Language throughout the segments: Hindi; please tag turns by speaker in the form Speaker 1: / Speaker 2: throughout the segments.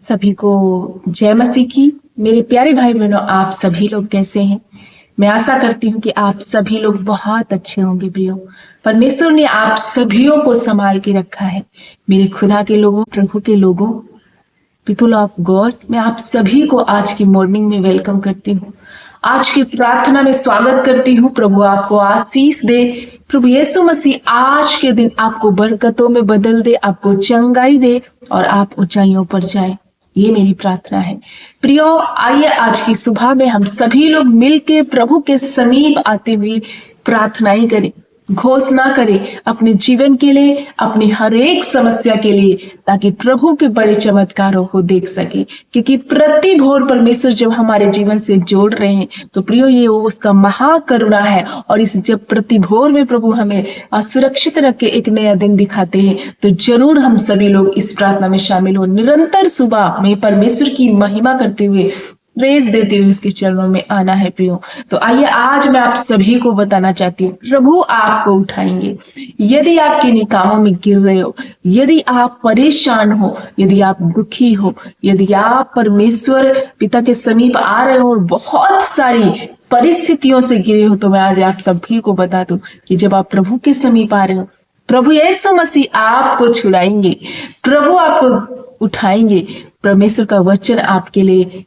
Speaker 1: सभी को जय मसीह की। मेरे प्यारे भाई बहनों, आप सभी लोग कैसे हैं? मैं आशा करती हूँ कि आप सभी लोग बहुत अच्छे होंगे। प्रियो, परमेश्वर ने आप सभियों को संभाल के रखा है। मेरे खुदा के लोगों, प्रभु के लोगों, पीपल ऑफ गॉड, मैं आप सभी को आज की मॉर्निंग में वेलकम करती हूँ। आज की प्रार्थना में स्वागत करती हूँ। प्रभु आपको आशीष दे। प्रभु यीशु मसीह आज के दिन आपको बरकतों में बदल दे, आपको चंगाई दे और आप ऊंचाइयों पर जाए। ये मेरी प्रार्थना है। प्रियो, आइए आज की सुबह में हम सभी लोग मिलके प्रभु के समीप आते हुए प्रार्थनाएं करें, घोषणा करें अपने जीवन के लिए, अपनी हर एक समस्या के लिए, ताकि प्रभु के बड़े चमत्कारों को देख सके। क्योंकि प्रति भोर परमेश्वर जब हमारे जीवन से जोड़ रहे हैं तो प्रियो, ये उसका महाकरुणा है। और इस जब प्रति भोर में प्रभु हमें सुरक्षित रख के एक नया दिन दिखाते हैं, तो जरूर हम सभी लोग इस प्रार्थना में शामिल हो। निरंतर सुबह में परमेश्वर की महिमा करते हुए, प्रेज देते हुए उसके चरणों में आना है। प्रियो, तो आइए आज मैं आप सभी को बताना चाहती हूँ, प्रभु आपको उठाएंगे। यदि आप किन्हीं कामों में गिर रहे हो, यदि आप परेशान हो, यदि आप दुखी हो, यदि आप परमेश्वर पिता के समीप आ रहे हो और बहुत सारी परिस्थितियों से गिरे हो, तो मैं आज आप सभी को बता दूं कि जब आप प्रभु के समीप आ रहे हो, प्रभु यीशु मसीह आपको छुड़ाएंगे, प्रभु आपको उठाएंगे। परमेश्वर का वचन आपके लिए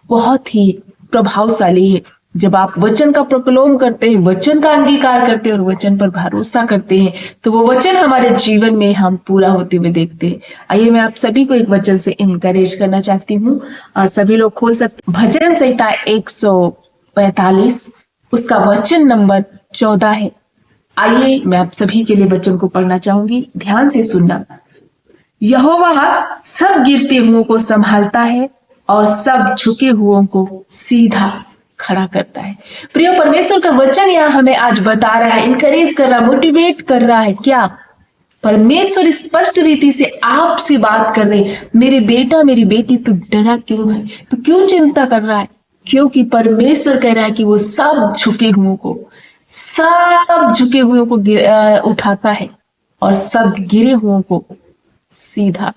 Speaker 1: बहुत ही प्रभावशाली है। जब आप वचन का प्रकलोम करते हैं, वचन का अंगीकार करते हैं और वचन पर भरोसा करते हैं, तो वो वचन हमारे जीवन में हम पूरा होते हुए देखते हैं। आइए मैं आप सभी को एक वचन से इनकरेज करना चाहती हूँ। सभी लोग खोल सकते भजन संहिता 145, उसका वचन नंबर 14 है। आइए मैं आप सभी के लिए वचन को पढ़ना चाहूंगी, ध्यान से सुनना। यहोवा सब गिरते हुओं को संभालता है और सब झुके हुओं को सीधा खड़ा करता है। प्रिय, परमेश्वर का वचन यहाँ हमें आज बता रहा है, इनकरेज कर रहा है, मोटिवेट कर रहा है। क्या परमेश्वर स्पष्ट रीति से आपसे बात कर रहे, मेरे बेटा मेरी बेटी, तू डरा क्यों है, तू क्यों चिंता कर रहा है? क्योंकि परमेश्वर कह रहा है कि वो सब झुके हुओं को उठाता है और सब गिरे हुओं को सीधा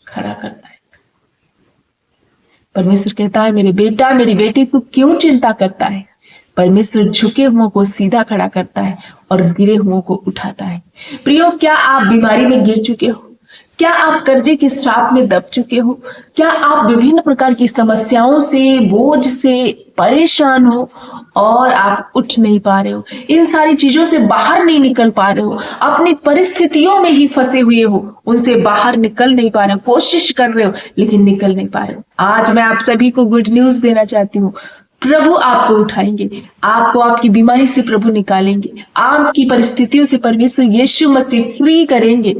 Speaker 1: खड़ा करता है। परमेश्वर कहता है, मेरे बेटा मेरी बेटी, तू क्यों चिंता करता है? परमेश्वर झुके हुओं को सीधा खड़ा करता है और गिरे हुओं को उठाता है। प्रियो, क्या आप बीमारी में गिर चुके हो? क्या आप कर्जे के श्राप में दब चुके हो? क्या आप विभिन्न प्रकार की समस्याओं से, बोझ से परेशान हो और आप उठ नहीं पा रहे हो? इन सारी चीजों से बाहर नहीं निकल पा रहे हो, अपनी परिस्थितियों में ही फंसे हुए हो, उनसे बाहर निकल नहीं पा रहे हो, कोशिश कर रहे हो लेकिन निकल नहीं पा रहे हो। आज मैं आप सभी को गुड न्यूज देना चाहती हूँ। प्रभु आपको उठाएंगे, आपको आपकी बीमारी से प्रभु निकालेंगे, आपकी परिस्थितियों से परमेश्वर यीशु मसीह फ्री करेंगे।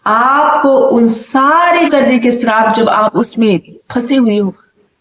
Speaker 1: आपको उन सारे कर्जे के श्राप, जब आप उसमें फंसे हुए हो,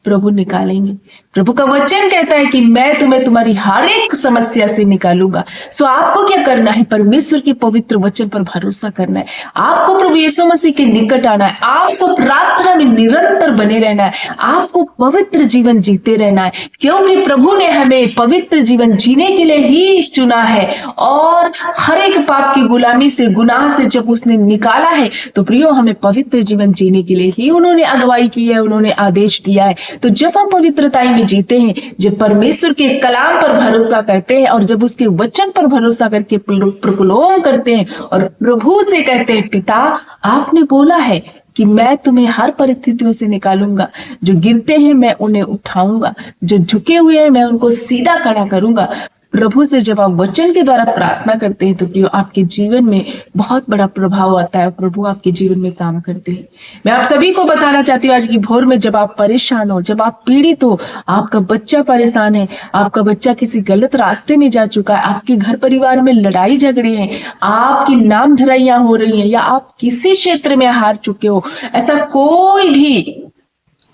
Speaker 1: प्रभु निकालेंगे। प्रभु का वचन कहता है कि मैं तुम्हें तुम्हारी हर एक समस्या से निकालूंगा। सो आपको क्या करना है? परमेश्वर के पवित्र वचन पर भरोसा करना है। आपको प्रभु यीशु मसीह के निकट आना है। आपको प्रार्थना में निरंतर बने रहना है। आपको पवित्र जीवन जीते रहना है, क्योंकि प्रभु ने हमें पवित्र जीवन जीने के लिए ही चुना है। और हर एक पाप की गुलामी से, गुनाह से जब उसने निकाला है, तो प्रियो, हमें पवित्र जीवन जीने के लिए ही उन्होंने अगुवाई की है, उन्होंने आदेश दिया है। तो जब हम पवित्रता में जीते हैं, जब परमेश्वर के कलाम पर भरोसा करते हैं और जब उसके वचन पर भरोसा करके प्रकलोम करते हैं और प्रभु से कहते हैं, पिता आपने बोला है कि मैं तुम्हें हर परिस्थितियों से निकालूंगा, जो गिरते हैं मैं उन्हें उठाऊंगा, जो झुके हुए हैं मैं उनको सीधा खड़ा करूंगा। प्रभु से जब आप वचन के द्वारा प्रार्थना करते हैं, तो प्रियो, आपके जीवन में बहुत बड़ा प्रभाव आता है। प्रभु आपके जीवन में काम करते हैं। मैं आप सभी को बताना चाहती हूँ, आज की भोर में जब आप परेशान हो, जब आप पीड़ित हो, आपका बच्चा परेशान है, आपका बच्चा किसी गलत रास्ते में जा चुका है, आपके घर परिवार में लड़ाई झगड़े हैं, आपकी नाम धराइयां हो रही हैं, या आप किसी क्षेत्र में हार चुके हो, ऐसा कोई भी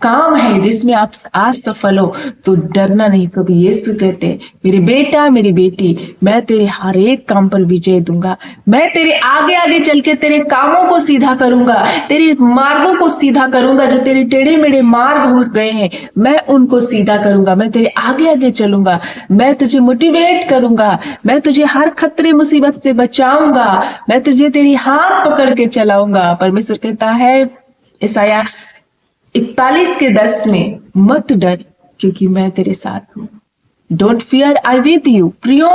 Speaker 1: काम है जिसमें आप आज सफल हो, तो डरना नहीं। प्रभु यीशु कहते हैं, मेरे बेटा मेरी बेटी, मैं तेरे हर एक काम पर विजय दूंगा। मैं तेरे आगे आगे चल के तेरे कामों को सीधा करूंगा, तेरे मार्गों को सीधा करूंगा। जो तेरे टेढ़े मेढ़े मार्ग हो गए हैं, मैं उनको सीधा करूंगा। मैं तेरे आगे आगे चलूंगा, मैं तुझे मोटिवेट करूंगा, मैं तुझे हर खतरे मुसीबत से बचाऊंगा, मैं तुझे तेरी हाथ पकड़ के चलाऊंगा। परमेश्वर कहता है, यशायाह 41:10 में, मत डर क्योंकि मैं तेरे साथ हूँ। Don't fear, I with you. प्रियो,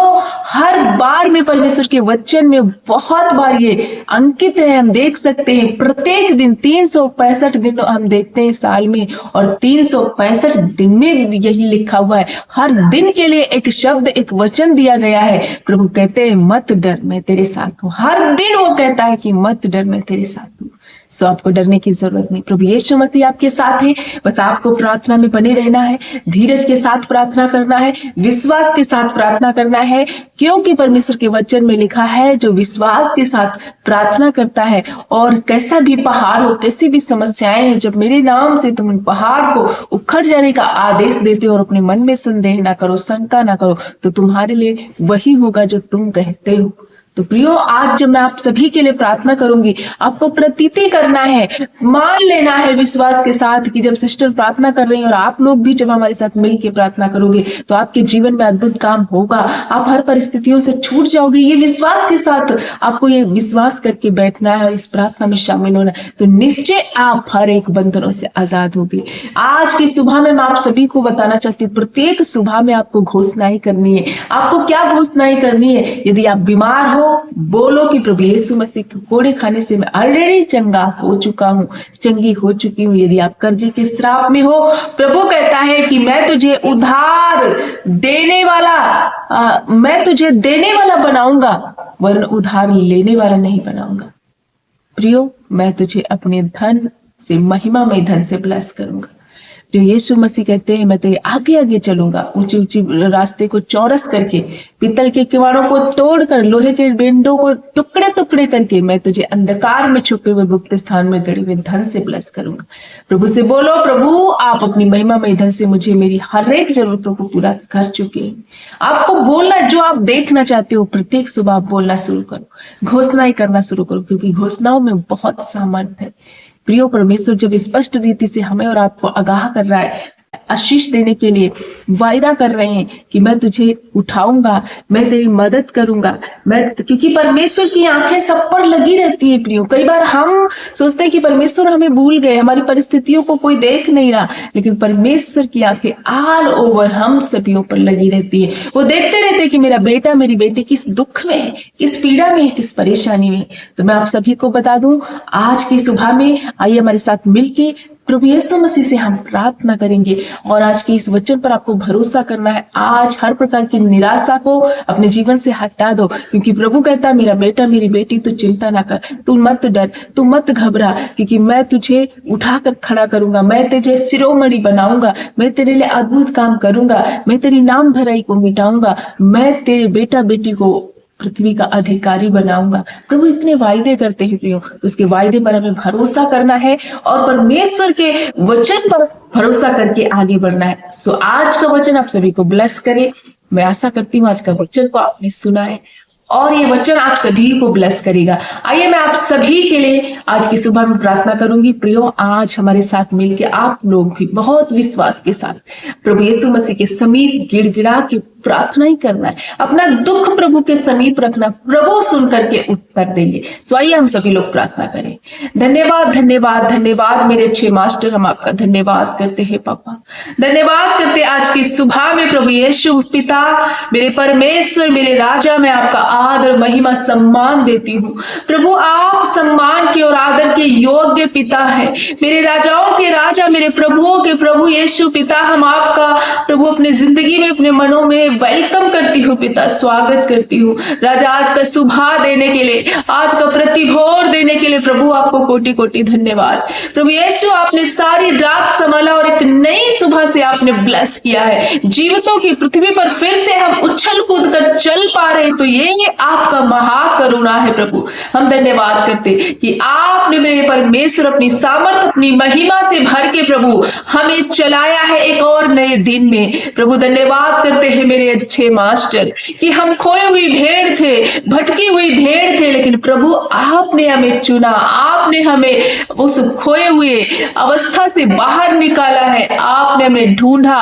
Speaker 1: हर बार में परमेश्वर के वचन में बहुत बार ये अंकित है, हम देख सकते हैं प्रत्येक दिन 365 दिन हम देखते हैं साल में, और 365 दिन में भी यही लिखा हुआ है। हर दिन के लिए एक शब्द, एक वचन दिया गया है। प्रभु कहते हैं मत डर, मैं तेरे साथ हूँ। हर दिन वो कहता है कि मत डर, मैं तेरे साथ हूँ। सो आपको डरने की जरूरत नहीं। प्रभु यीशु मसीह आपके साथ है। बस आपको प्रार्थना में बने रहना है, धीरज के साथ प्रार्थना करना है, विश्वास के साथ प्रार्थना करना है, क्योंकि परमेश्वर के वचन में लिखा है जो विश्वास के साथ प्रार्थना करता है, और कैसा भी पहाड़ हो, कैसी भी समस्याएं हैं, जब मेरे नाम से तुम उन पहाड़ को उखड़ जाने का आदेश देते हो और अपने मन में संदेह ना करो, शंका ना करो, तो तुम्हारे लिए वही होगा जो तुम कहते हो। तो प्रियो, आज जब मैं आप सभी के लिए प्रार्थना करूंगी, आपको प्रतीति करना है, मान लेना है विश्वास के साथ कि जब सिस्टर प्रार्थना कर रही हैं और आप लोग भी जब हमारे साथ मिलकर प्रार्थना करोगे तो आपके जीवन में अद्भुत काम होगा। आप हर परिस्थितियों से छूट जाओगे। ये विश्वास के साथ आपको ये विश्वास करके बैठना है, इस प्रार्थना में शामिल होना है, तो निश्चय आप हर एक बंधनों से आजाद होगे। आज की सुबह में मैं आप सभी को बताना चाहती हूँ, प्रत्येक सुबह में आपको घोषणाएं करनी है। आपको क्या घोषणाएं करनी है? यदि आप बीमार हो, बोलो कि प्रभु यीशु मसीह के कोड़े खाने से मैं ऑलरेडी चंगा हो चुका हूँ, चंगी हो चुकी हूँ। यदि आप कर्जे के श्राप में हो, प्रभु कहता है कि मैं तुझे उधार देने वाला मैं तुझे देने वाला बनाऊंगा, वरन उधार लेने वाला नहीं बनाऊंगा। प्रियो, मैं तुझे अपने धन से, महिमामय धन से ब्लेस करूंगा। जो यीशु मसीह कहते हैं मैं तेरे आगे आगे चलूंगा, ऊंची ऊंची रास्ते को चौरस करके, पीतल के किवाड़ों को तोड़कर, लोहे के बेंडों को टुकड़े टुकड़े करके मैं तुझे अंधकार में छुपे हुए गुप्त स्थान में गड़े हुए धन से ब्लेस करूंगा। प्रभु से बोलो, प्रभु आप अपनी महिमामय धन से मुझे मेरी हर एक जरूरतों को पूरा कर चुके हैं। आपको बोलना, जो आप देखना चाहते हो प्रत्येक सुबह आप बोलना शुरू करो, घोषणाएं करना शुरू करो, क्योंकि घोषणाओं में बहुत सामर्थ्य है। प्रियो, परमेश्वर जब स्पष्ट रीति से हमें और आपको आगाह कर रहा है, आशीष देने के लिए वायदा कर रहे हैं कि मैं तुझे उठाऊंगा, मैं तेरी मदद करूंगा, क्योंकि परमेश्वर की आंखें सब पर लगी रहती है। प्रियो, कई बार हम सोचते हैं कि परमेश्वर हमें भूल गए, हमारी परिस्थितियों को कोई देख नहीं रहा, लेकिन परमेश्वर की आंखें ऑल ओवर हम सभी पर लगी रहती है। वो देखते रहते हैं कि मेरा बेटा, मेरी बेटी किस दुख में है, किस पीड़ा में है, किस परेशानी में है। तो मैं आप सभी को बता दूं, आज की सुबह में आइए हमारे साथ मिलके प्रभु यीशु मसीह से हम प्रार्थना करेंगे, और आज के इस वचन पर आपको भरोसा करना है। आज हर प्रकार की निराशा को अपने जीवन से हटा दो, क्योंकि प्रभु कहता है मेरा बेटा, मेरी बेटी, तू चिंता ना कर, तू मत डर, तू मत घबरा, क्योंकि मैं तुझे उठाकर खड़ा करूंगा, मैं तुझे शिरोमणि बनाऊंगा, मैं तेरे लिए अद्भुत काम करूंगा, मैं तेरी नाम धराई को मिटाऊंगा, मैं तेरे बेटा बेटी को पृथ्वी का अधिकारी बनाऊंगा। प्रभु इतने वायदे करते हैं प्रियो, तो उसके वायदे पर हमें भरोसा करना है और परमेश्वर के वचन पर भरोसा करके आगे बढ़ना है। सो आज का वचन आप सभी को ब्लेस करे। मैं आशा करती हूँ आज का वचन को आपने सुना है और ये वचन आप सभी को ब्लेस करेगा। आइए मैं आप सभी के लिए आज की सुबह में प्रार्थना करूंगी। प्रियो, आज हमारे साथ मिलके आप लोग भी बहुत विश्वास के साथ प्रभु यीशु मसीह के समीप गिड़गिड़ा के प्रार्थना ही करना है, अपना दुख प्रभु के समीप रखना, प्रभु सुन करके उत्तर देंगे। सो आइए हम सभी लोग प्रार्थना करें। धन्यवाद धन्यवाद धन्यवाद मेरे अच्छे मास्टर, हम आपका धन्यवाद करते हैं पापा, धन्यवाद करते आज की सुबह में प्रभु यीशु पिता, मेरे परमेश्वर, मेरे राजा, मैं आपका आदर महिमा सम्मान देती हूँ। प्रभु आप सम्मान के और आदर के योग्य पिता है, मेरे राजाओं के राजा, मेरे प्रभुओं के प्रभु यीशु पिता। हम आपका प्रभु अपने जिंदगी में, अपने मनों में वेलकम करती हूँ पिता, स्वागत करती हूँ राजा। आज का सुबह देने के लिए, आज का प्रतिभोर देने के लिए प्रभु आपको कोटि कोटि धन्यवाद। प्रभु यीशु, आपने सारी रात संभाला और एक नई सुबह से आपने ब्लेस किया है। जीवितों की पृथ्वी पर फिर से हम उछल कूद कर चल पा रहे हैं, तो ये आपका महाकरुणा है प्रभु। हम धन्यवाद करते कि आपने मेरे परमेश्वर अपनी सामर्थ, अपनी महिमा से भर के प्रभु हमें चलाया है एक और नए दिन में। प्रभु धन्यवाद करते हैं मेरे अच्छे मास्टर कि हम खोई हुई भेड़ थे, भटकी हुई भेड़ थे, लेकिन प्रभु आपने हमें चुना, आपने हमें उस खोए हुए अवस्था से बाहर निकाला है, आपने हमें ढूंढा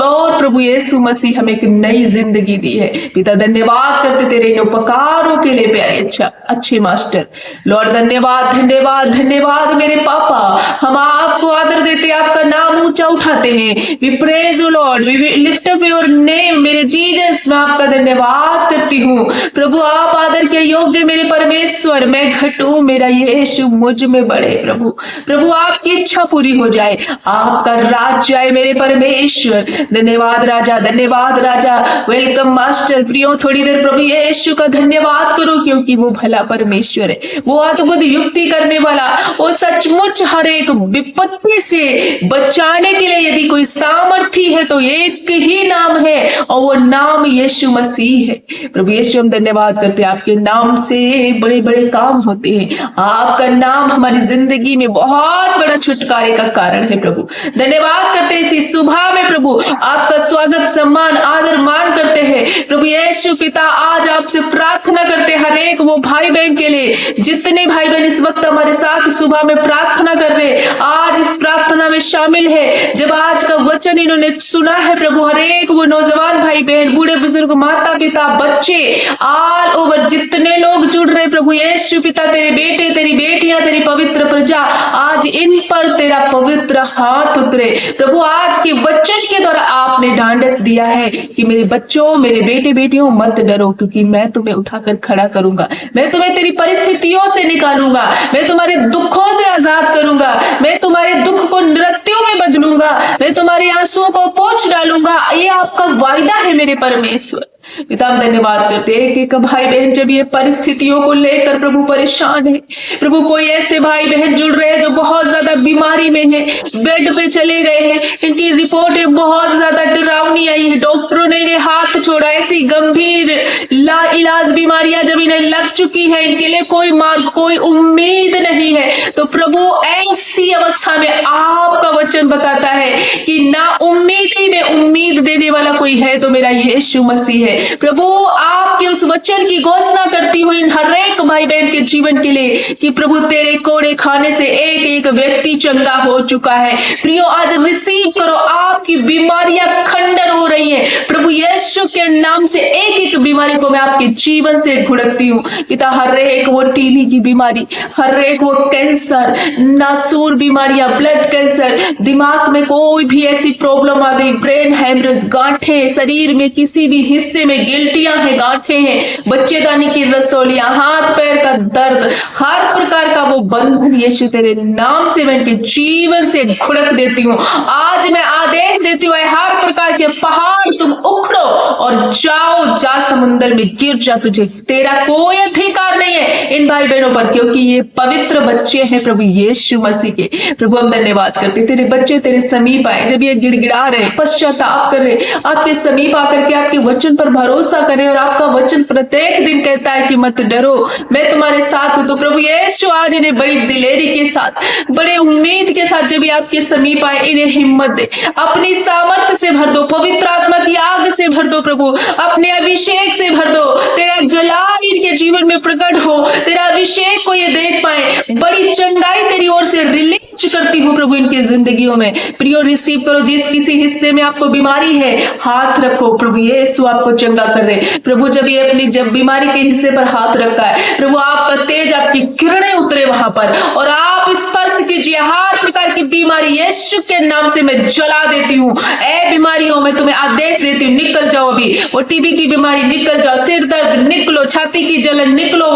Speaker 1: और प्रभु यीशु मसीह हमें एक नई जिंदगी दी है। पिता धन्यवाद करते तेरे इन उपकारों के लिए प्यारे अच्छे मास्टर। लॉर्ड धन्यवाद धन्यवाद धन्यवाद मेरे पापा। हम आपको आदर देते, आपका नाम ऊंचा उठाते हैं। We praise you Lord, we lift up your name. मेरे जीसस, मैं आपका धन्यवाद करती हूँ प्रभु। आप आदर के योग्य मेरे परमेश्वर, मैं घटूं, मेरा यीशु मुझ में बढ़े। प्रभु प्रभु आपकी इच्छा पूरी हो जाए, आपका राज्य आए मेरे परमेश्वर। धन्यवाद राजा, धन्यवाद राजा। Welcome master. प्रियो थोड़ी देर प्रभु यीशु का धन्यवाद करो, क्योंकि वो भला परमेश्वर है, वो अद्भुत युक्ति करने वाला, वो सचमुच हर एक विपत्ति से बचाने के लिए यदि कोई सामर्थ्य है तो एक ही नाम है, और वो नाम यीशु मसीह है। प्रभु यीशु हम धन्यवाद करते हैं, आपके नाम से बड़े बड़े काम होते हैं। आपका नाम हमारी जिंदगी में बहुत बड़ा छुटकारे का कारण है। प्रभु धन्यवाद करते हैं इसी सुबह में प्रभु, आपका स्वागत सम्मान आदर मान करते हैं। प्रभु यीशु पिता, आज आपसे प्रार्थना करते हर एक वो भाई बहन के लिए, जितने भाई बहन इस वक्त हमारे साथ सुबह में प्रार्थना कर रहे, आज इस प्रार्थना में शामिल है। जब आज का वचन इन्होंने सुना है प्रभु, हर एक वो नौजवान भाई बहन, बूढ़े बुजुर्ग, माता पिता, बच्चे, ऑल ओवर जितने लोग जुड़ रहे प्रभु यीशु पिता, तेरे बेटे, तेरी बेटियां, तेरी पवित्र प्रजा, आज इन पर तेरा पवित्र हाथ उतरे प्रभु। आज के वचन के द्वारा आपने ढांढस दिया है कि मेरे बच्चों, मेरे बेटे बेटियों, मत डरो, क्योंकि मैं तुम्हें उठाकर खड़ा करूंगा, मैं तुम्हें तेरी परिस्थितियों से निकालूंगा, मैं तुम्हारे दुखों से आजाद करूंगा, मैं तुम्हारे दुख को नृत्यों में बदलूंगा, मैं तुम्हारे आंसुओं को पोंछ डालूंगा। ये आपका वायदा है मेरे परमेश्वर। पिता हम धन्यवाद करते हैं कि एक भाई बहन जब ये परिस्थितियों को लेकर प्रभु परेशान है प्रभु, कोई ऐसे भाई बहन जुड़ रहे हैं जो बहुत ज्यादा बीमारी में है, बेड पे चले गए हैं, इनकी रिपोर्टें बहुत ज्यादा डरावनी आई है, डॉक्टरों ने इन्हें हाथ छोड़ा, ऐसी गंभीर लाइलाज बीमारियां जब इन्हें लग चुकी है, इनके लिए कोई मार्ग, कोई उम्मीद नहीं है, तो प्रभु ऐसी अवस्था में आपका वचन बताता है कि ना उम्मीदी में उम्मीद देने वाला कोई है तो मेरा यीशु मसीह है। प्रभु आपके उस वचन की घोषणा करती हुई इन हर एक भाई बहन के जीवन के लिए कि प्रभु तेरे कोड़े खाने से एक एक व्यक्ति चंगा हो चुका है। प्रियो आज रिसीव करो, आपकी बीमारियां खंडन हो रही है प्रभु यीशु के नाम से। एक एक बीमारी को मैं आपके जीवन से घुड़कती हूँ पिता, हर एक वो टीबी की बीमारी, हर एक वो कैंसर, नासूर बीमारियां, ब्लड कैंसर, दिमाग में कोई भी ऐसी प्रॉब्लम आ गई, ब्रेन हैमरेज, गांठें, शरीर में किसी भी हिस्से में गिल्टियां हैं, गांठें हैं, बच्चेदानी की रसोलियां, हाथ पैर का दर्द, हर प्रकार का वो बंधन यीशु तेरे नाम से मैं इनके जीवन से घुड़क देती हूँ। आज मैं आदेश देती हूँ, हर प्रकार के पहाड़ तुम उखड़ो और जाओ, जा समुद्र में गिर जा, तुझे तेरा कोई अधिकार नहीं है इन भाई बहनों पर, क्योंकि ये पवित्र बच्चे हैं प्रभु यीशु मसीह के। प्रभु हम धन्यवाद करते, तेरे बच्चे तेरे समीप आए, जब ये गिड़गिड़ा रहे, पश्चाताप कर रहे, आपके समीप आकर के आपके वचन पर भरोसा करें, और आपका वचन प्रत्येक दिन कहता है कि मत डरो, मैं तुम्हारे साथ हूं। तो प्रभु यीशु आज इन्हें बड़ी दिलेरी के साथ, बड़े उम्मीद के साथ जब ये आपके समीप आए, इन्हें हिम्मत दे, अपनी सामर्थ्य से भर दो, पवित्र आत्मा की आग से भर दो प्रभु, अपने अभिषेक से भर दो, तेरा जलाल इनके जीवन में प्रकट हो, तेरा अभिषेक को ये देख पाए, बड़ी चंगाई तेरी ओर से रिलीज करती हो प्रभु इनकी जिंदगियों में। प्रियो रिसीव करो, जिस किसी हिस्से में आपको बीमारी है हाथ रखो, प्रभु यीशु आपको चंगा कर रहे। प्रभु जब बीमारी के हिस्से पर हाथ रखा है प्रभु, आपका तेज, आपकी किरणें उतरे वहां पर, और आप स्पर्श कीजिए हर प्रकार की बीमारी यीशु के नाम से मैं जला देती हूँ। ऐ बीमारियों में तुम्हें आदेश देती हूँ, निकल जाओ अभी। वो टीबी की बीमारी निकल जाओ, सिर दर्द निकलो, छाती की जलन निकलो,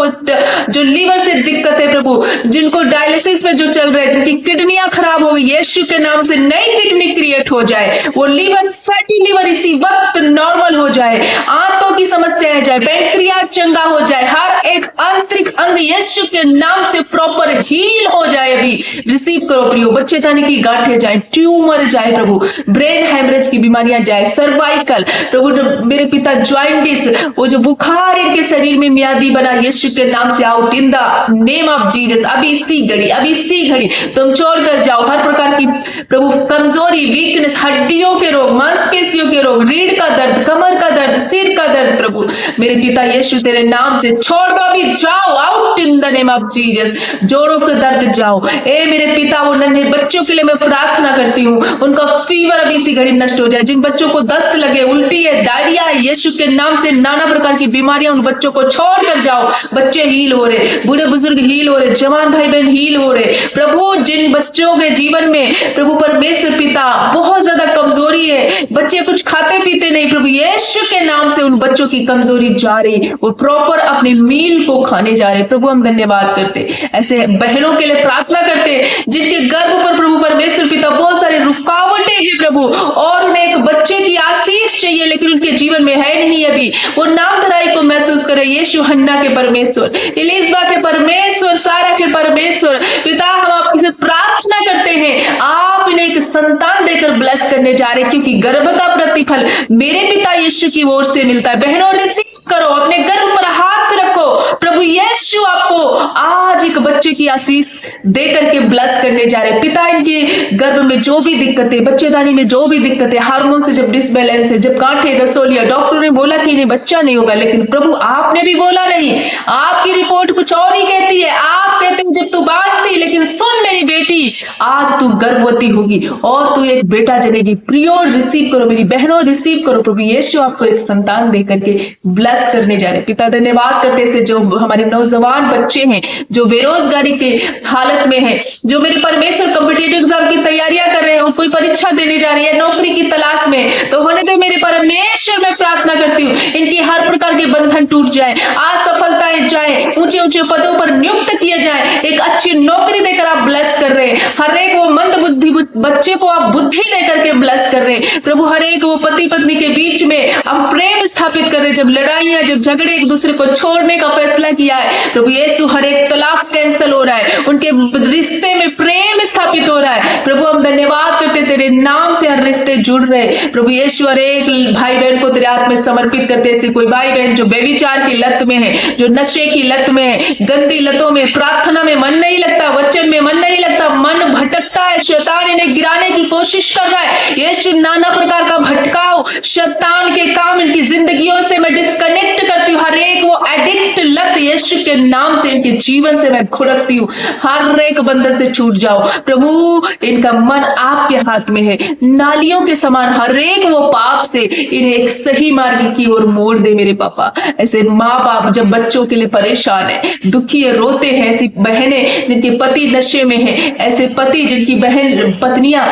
Speaker 1: जो लीवर से दिक्कत है प्रभु, जिनको डायलिसिस में जो चल रहे हैं, जिनकी किडनियां खराब हो गई, यीशु के नाम से नई किडनी क्रिएट हो जाए, वो लीवर, फैटी लीवर इसी वक्त नॉर्मल हो जाए, आंतों की समस्याएं जाए, पैंक्रियाज चंगा हो जाए, हर एक आंतरिक अंग यीशु के नाम से प्रॉपर हील हो जाए। अभी रिसीव करो प्रियो, बच्चेदानी की गांठें जाए, ट्यूमर जाए प्रभु, ब्रेन हैमरेज की बीमारियां जाए, सर्वाइकल प्रभु, मेरे पिता ज्वाइंटिस, वो जो बुखार इनके शरीर में म्यादी बना, यीशु के नाम से out in the name of Jesus. अभी इसी घड़ी तुम छोड़ कर जाओ, हर प्रकार की प्रभु कमजोरी, वीकनेस, हड्डियों के रोग, मांसपेशियों के रोग, रीढ़ का दर्द, कमर का दर्द, सिर का दर्द, प्रभु मेरे पिता यीशु तेरे नाम से छोड़ दो, अभी जाओ, out in the name of Jesus. जोड़ों के दर्द जाओ। ए मेरे पिता, वो नन्हे बच्चों के लिए मैं प्रार्थना करती हूँ, उनका फीवर अभी इसी घड़ी नष्ट हो जाए। जिन बच्चों को दस्त लगे, उल्टी है, डायरिया है, यीशु के नाम से नाना प्रकार की बीमारियां उन बच्चों को छोड़ कर जाओ। बच्चे हील हो रहे, बूढ़े बुजुर्ग हील हो रहे, जवान भाई बहन हील हो रहे। प्रभु जिन बच्चों के जीवन में प्रभु परमेश्वर पिता बहुत ज्यादा कमजोरी है, बच्चे कुछ खाते पीते नहीं, प्रभु यीशु के नाम से उन बच्चों की कमजोरी जा रही, वो प्रॉपर अपने मील को खाने जा रहे। प्रभु हम धन्यवाद करते, ऐसे बहनों के लिए प्रार्थना करते जिनके गर्भ पर प्रभु परमेश्वर पिता बहुत सारे रुकावटें हैं प्रभु, और उन्हें एक बच्चे की आशीष चाहिए लेकिन उनके जीवन में है नहीं अभी। वो नाम धराई को महसूस करे। यीशु हन्ना के परमेश्वर, एलिजबा के परमेश्वर, सारा के परमेश्वर पिता, हम आपसे प्रार्थना करते हैं, आप इन्हें एक संतान देकर ब्लेस करने जा रहे, क्योंकि गर्भ का प्रतिफल मेरे पिता यीशु की ओर से मिलता है। बहनों रिसीव करो, अपने गर्भ पर हाथ रखो, प्रभु यीशु आपको आज एक बच्चे की आशीष देकर के ब्लेस करने जा रहे। पिता इनके गर्भ में जो भी दिक्कतें, बच्चेदानी में जो भी दिक्कतें, हार्मोन से जब डिसबैलेंस है, जब गांठें, रसोलिया, डॉक्टर ने बोला कि इन्हें बच्चा नहीं होगा, लेकिन प्रभु आपने भी बोला नहीं, आपकी रिपोर्ट कुछ और ही कहती है। आप कहते हैं जब तू बाज थी, लेकिन सुन मेरी बेटी, आज तू गर्भवती होगी और तू एक बेटा जनेगी। प्रियो रिसीव करो, मेरी बहनों रिसीव करो, प्रभु यीशु आपको एक संतान देकर के ब्लेस करने जा रहे। पिता धन्यवाद करते से जो हमारे नौजवान बच्चे हैं जो बेरोजगारी के हालत में हैं, जो मेरे परमेश्वर कॉम्पिटिटिव एग्जाम की तैयारियां कर रहे हैं, कोई परीक्षा देने जा रही है, नौकरी की तलाश में, तो होने दे मेरे परमेश्वर, मैं प्रार्थना करती हूँ इनकी हर प्रकार के बंधन टूट जाए, आज सफलताएं जाए, ऊंचे ऊंचे पदों पर नियुक्त किए जाए, एक अच्छी नौकरी देकर आप ब्लेस कर रहे हैं। हर एक वो मंद बुद्धि बच्चे को आप बुद्धि देकर के ब्लेस कर रहे हैं प्रभु। हर एक वो पति पत्नी के बीच में हम प्रेम स्थापित कर रहे हैं, जब लड़ाइयां, जब झगड़े, एक दूसरे को छोड़ने का फैसला किया है प्रभु यीशु, हर एक तलाक कैंसिल हो रहा है, उनके रिश्ते में प्रेम स्थापित हो रहा है प्रभु। हम धन्यवाद करते, तेरे नाम से हर रिश्ते जुड़ रहे प्रभु यीशु। हर एक भाई बहन को तेरे हाथ में समर्पित करते। ऐसे कोई भाई बहन जो बेविचार की लत में है, जो नशे की लत में है, गंदी लतों में, प्रार्थना में मन नहीं लगता, वचन में मन नहीं लगता, मन भटकता है, शैतान इन्हें गिराने की कोशिश कर रहा है यीशु, नाना प्रकार का भटकाव, शैतान के काम इनकी जिंदगियों से मैं डिस्कनेक्ट करती हूँ। हर एक वो एडिक्ट लत यीशु के नाम से इनके जीवन से मैं खुरकती हूँ, हर एक बंधन से छूट जाओ प्रभु। इनका मन आपके हाथ में है, नालियों के समान हर एक वो पाप से इन्हें एक सही मार्ग की ओर मोड़ दे मेरे पापा। ऐसे माँ बाप जब बच्चों के लिए परेशान है, दुखी है, रोते हैं, ऐसी बहनें जिनके पति नशे में है, ऐसे पति जिनकी बहन पत्नियां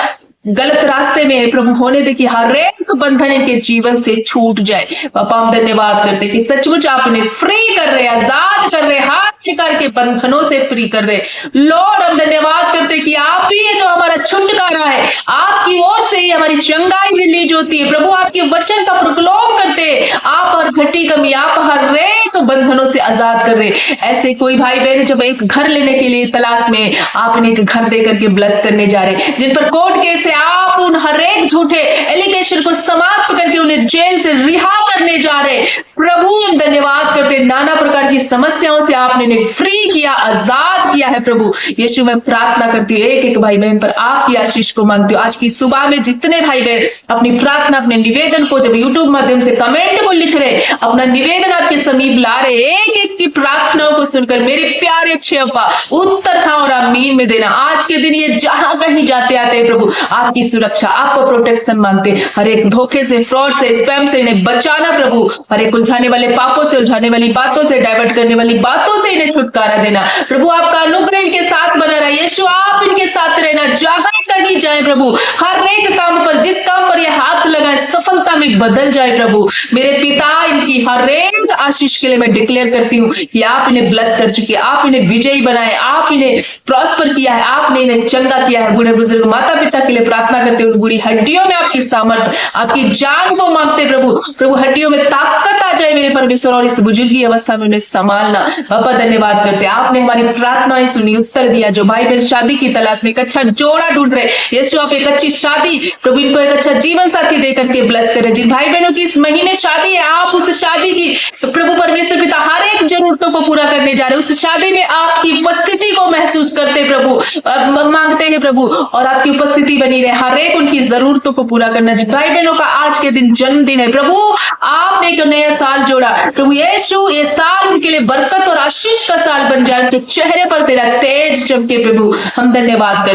Speaker 1: गलत रास्ते में है प्रभु, होने दे कि हर एक बंधन इनके जीवन से छूट जाए। पापा हम धन्यवाद करते कि सचमुच आप इन्हें फ्री कर रहे, आजाद कर रहे, हाथ निकाल के बंधनों से फ्री कर रहे। लॉर्ड हम धन्यवाद करते कि आप ही है जो हमारा छुटकारा है, आपकी ओर से ही हमारी चंगाई रिलीज होती है प्रभु। आपके वचन का प्रकलोप करते, आप हर घटी कमी, आप हर एक बंधनों से आजाद कर रहे। ऐसे कोई भाई बहन जब एक घर लेने के लिए तलाश में, आप इन्हें एक घर देकर के ब्लेस करने जा रहे, जिन पर कोर्ट केस से आप उन हर एक झूठे एलिगेशन को समाप्त करके उन्हें जेल से रिहा करने जा रहे प्रभु। हम धन्यवाद करते, नाना प्रकार की समस्याओं से आपने इन्हें फ्री किया, आजाद किया है प्रभु यीशु। मैं प्रार्थना करती हूँ एक एक भाई बहन पर आपकी आशीष को मांगती हूँ। आज की सुबह में जितने भाई बहन अपनी प्रार्थना, अपने निवेदन को जब यूट्यूब माध्यम से कमेंट को लिख रहे, अपना निवेदन आपके समीप ला रहे, एक एक की प्रार्थनाओं को सुनकर मेरे प्यारे अच्छे अब्बा उत्तर हाँ और आमीन में देना। आज के दिन ये जहां कहीं जाते आते हैं प्रभु, आपकी सुरक्षा, आपको प्रोटेक्शन मांगते, हर एक धोखे से, फ्रॉड से, स्पैम से इन्हें बचाना प्रभु। हर एक उलझाने वाले पापों से, उलझाने वाली बातों से, डाइवर्ट करने वाली बातों से इन्हें छुटकारा देना प्रभु। आपका अनुग्रह इनके साथ बना रहा, यीशु आप इनके साथ रहना, जहां कहीं जाए प्रभु, हर एक काम पर, जिस काम पर ये हाथ लगाए सफलता में बदल जाए प्रभु। मेरे पिता इनकी हर एक आशीष के लिए मैं डिक्लेयर करती हूँ कि आप इन्हें ब्लेस कर चुके, आप इन्हें विजयी बनाए, आप इन्हें प्रॉस्पर किया है, आपने इन्हें चंगा किया है। बूढ़े बुजुर्ग माता पिता के लिए प्रार्थना करते हुए बुरी हड्डियों में आपकी सामर्थ, आपकी जान को मांगते प्रभु। प्रभु हड्डियों में ताकत आ जाए मेरे परमेश्वर, और इस बुजुर्गी अवस्था में उन्हें संभालना। पापा धन्यवाद करते, आपने हमारी प्रार्थनाएं सुनी, उत्तर दिया। जो भाई बहन शादी की तलाश में एक अच्छा जोड़ा ढूंढ रहे, यीशु आप एक अच्छी शादी, प्रभु इनको एक अच्छा जीवन साथी दे करके ब्लेस करें। जिन भाई बहनों की इस महीने शादी है, आप उस शादी की प्रभु परमेश्वर पिता हर एक जरूरतों को पूरा करने जा रहे हैं। उस शादी में आपकी उपस्थिति को महसूस करते प्रभु, मांगते हैं प्रभु, और आपकी उपस्थिति बनी रहे, हर एक उनकी जरूरतों को पूरा करना। जिन भाई बहनों का आज के दिन जन्मदिन है, प्रभु आपने एक नया साल जोड़ा, प्रभु यीशु ये साल उनके लिए बरकत और आशीष का साल बन जाए, उनके चेहरे पर तेरा तेज चमके। प्रभु हम धन्यवाद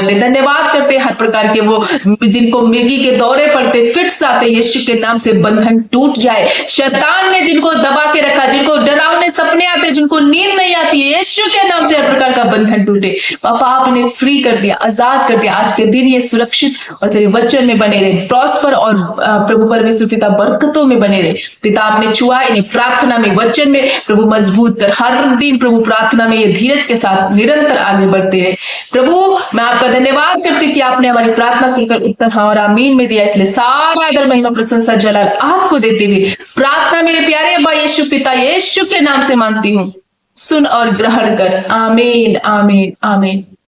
Speaker 1: करते हर प्रकार के वो जिनको मिर्गी के दौरे पड़ते, फिट्स आते, यीशु के नाम से बंधन टूट जाए। शैतान ने जिनको दबा के रखा, जिनको डरावने सपने आते, जिनको नींद नहीं आती है, यीशु के नाम से हर प्रकार का बंधन टूटे। पापा आपने फ्री कर दिया, आजाद कर दिया। आज के दिन ये सुरक्षित और तेरे वचन में बने रहे, प्रॉस्पर और प्रभु परमेश्वर पिता बरकतों में बने रहे। पिता आपने छुआ इन्हें प्रार्थना में, वचन में प्रभु मजबूत कर, हर दिन प्रभु प्रार्थना में ये धीरज के साथ निरंतर आगे बढ़ते रहे। प्रभु मैं आपका धन्यवाद करती हूँ कि आपने हमारी प्रार्थना सुनकर उत्तर हाँ और आमीन में दिया, इसलिए सारा आदर महिमा प्रशंसा जलाल आपको देते हुए प्रार्थना मेरे प्यारे अब्बा यीशु पिता यीशु के नाम से मांगती हूँ, सुन और ग्रहण कर। आमीन आमीन आमीन।